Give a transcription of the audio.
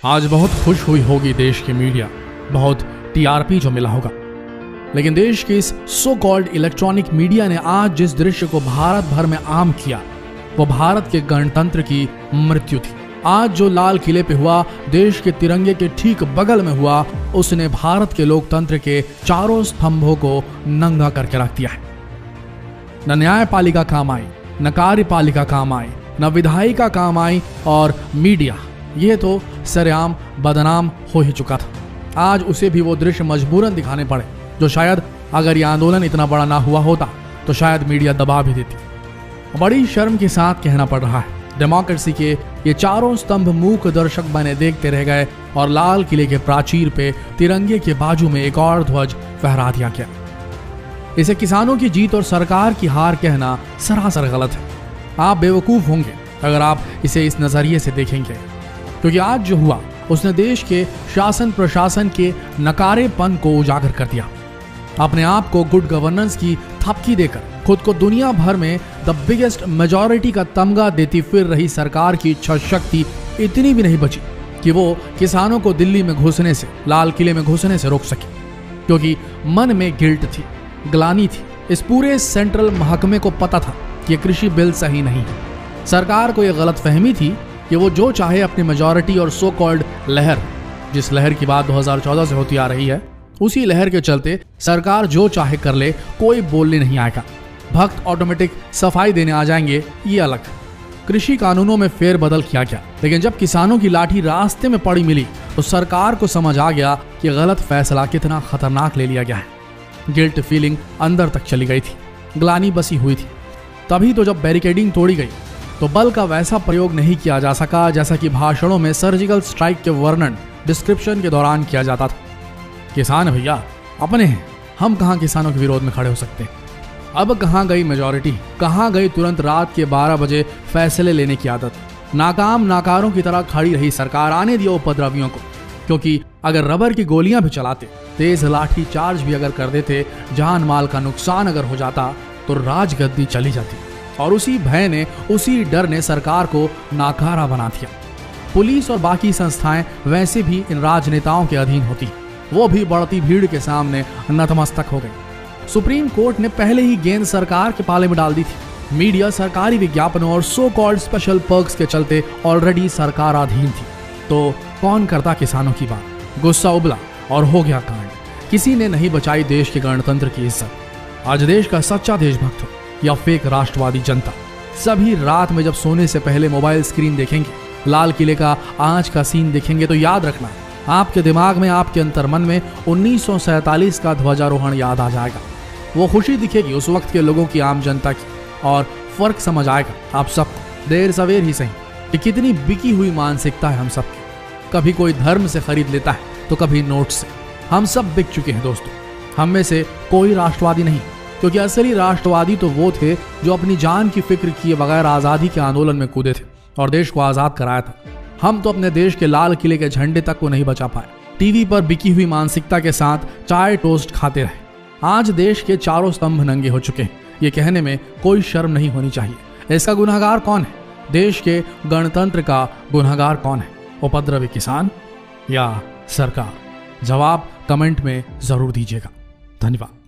आज बहुत खुश हुई होगी देश की मीडिया, बहुत टीआरपी जो मिला होगा। लेकिन देश की इस सो कॉल्ड इलेक्ट्रॉनिक मीडिया ने आज जिस दृश्य को भारत भर में आम किया वो भारत के गणतंत्र की मृत्यु थी। आज जो लाल किले पे हुआ, देश के तिरंगे के ठीक बगल में हुआ, उसने भारत के लोकतंत्र के चारों स्तंभों को नंगा करके रख दिया है। न न्यायपालिका काम आई, न कार्यपालिका काम आई, न विधायिका काम आई, और मीडिया ये तो सरेआम बदनाम हो ही चुका था। आज उसे भी वो दृश्य मजबूरन दिखाने पड़े जो शायद अगर ये आंदोलन इतना बड़ा ना हुआ होता तो शायद मीडिया दबा भी देती। बड़ी शर्म के साथ कहना पड़ रहा है, डेमोक्रेसी के ये चारों स्तंभ मूक दर्शक बने देखते रह गए और लाल किले के प्राचीर पे तिरंगे के बाजू में एक और ध्वज फहरा दिया गया। इसे किसानों की जीत और सरकार की हार कहना सरासर गलत है। आप बेवकूफ होंगे अगर आप इसे इस नजरिए से देखेंगे, क्योंकि आज जो हुआ उसने देश के शासन प्रशासन के नकारेपन को उजागर कर दिया। अपने आप को गुड गवर्नेंस की थपकी देकर खुद को दुनिया भर में द बिगेस्ट मेजॉरिटी का तमगा देती फिर रही सरकार की इच्छा शक्ति इतनी भी नहीं बची कि वो किसानों को दिल्ली में घुसने से, लाल किले में घुसने से रोक सके, क्योंकि मन में गिल्ट थी, ग्लानि थी। इस पूरे सेंट्रल महकमे को पता था कि कृषि बिल सही नहीं है। सरकार को यह गलत फहमी थी कि वो जो चाहे अपनी मेजॉरिटी और सो कॉल्ड लहर, जिस लहर की बात 2014 से होती आ रही है, उसी लहर के चलते सरकार जो चाहे कर ले, कोई बोलने नहीं आएगा। भक्त ऑटोमेटिक सफाई देने आ जाएंगे, ये अलग। कृषि कानूनों में फेरबदल किया गया, लेकिन जब किसानों की लाठी रास्ते में पड़ी मिली तो सरकार को समझ आ गया कि गलत फैसला कितना खतरनाक ले लिया गया है। गिल्ट फीलिंग अंदर तक चली गई थी, ग्लानि बसी हुई थी। तभी तो जब बैरिकेडिंग तोड़ी गई तो बल का वैसा प्रयोग नहीं किया जा सका जैसा कि भाषणों में सर्जिकल स्ट्राइक के वर्णन डिस्क्रिप्शन के दौरान किया जाता था। किसान भैया अपने हैं, हम कहां किसानों के विरोध में खड़े हो सकते हैं। अब कहां गई मेजॉरिटी, कहां गई तुरंत रात के 12 बजे फैसले लेने की आदत। नाकाम नाकारों की तरह खड़ी रही सरकार। आने दिया उपद्रवियों को, क्योंकि अगर रबर की गोलियां भी चलाते, तेज लाठी चार्ज भी अगर कर देते, जान माल का नुकसान अगर हो जाता तो राजगद्दी चली जाती। और उसी भय ने, उसी डर ने सरकार को नाकारा बना दिया। पुलिस और बाकी संस्थाएं वैसे भी इन राजनेताओं के अधीन होती, वो भी बढ़ती भीड़ के सामने नतमस्तक हो गई। सुप्रीम कोर्ट ने पहले ही गेंद सरकार के पाले में डाल दी थी। मीडिया सरकारी विज्ञापनों और सो कॉल्ड स्पेशल पर्क्स के चलते ऑलरेडी सरकाराधीन थी। तो कौन करता किसानों की बात? गुस्सा उबला और हो गया कांड। किसी ने नहीं बचाई देश के गणतंत्र की इज्जत। आज देश का सच्चा देशभक्त हो या फेक राष्ट्रवादी जनता, सभी रात में जब सोने से पहले मोबाइल स्क्रीन देखेंगे, लाल किले का आज का सीन देखेंगे, तो याद रखना, आपके दिमाग में, आपके अंतर्मन में 1947 का ध्वजारोहण याद आ जाएगा। वो खुशी दिखेगी उस वक्त के लोगों की, आम जनता की, और फर्क समझ आएगा आप सबको, देर सवेर ही सही, कि कितनी बिकी हुई मानसिकता है हम सबकी। कभी कोई धर्म से खरीद लेता है तो कभी नोट से। हम सब बिक चुके हैं दोस्तों। हम में से कोई राष्ट्रवादी नहीं, क्योंकि असली राष्ट्रवादी तो वो थे जो अपनी जान की फिक्र किए बगैर आजादी के आंदोलन में कूदे थे और देश को आजाद कराया था। हम तो अपने देश के लाल किले के झंडे तक को नहीं बचा पाए। टीवी पर बिकी हुई मानसिकता के साथ चाय टोस्ट खाते रहे। आज देश के चारों स्तंभ नंगे हो चुके हैं। ये कहने में कोई शर्म नहीं होनी चाहिए। इसका गुनहगार कौन है? देश के गणतंत्र का गुनहगार कौन है? उपद्रवी किसान या सरकार? जवाब कमेंट में जरूर दीजिएगा। धन्यवाद।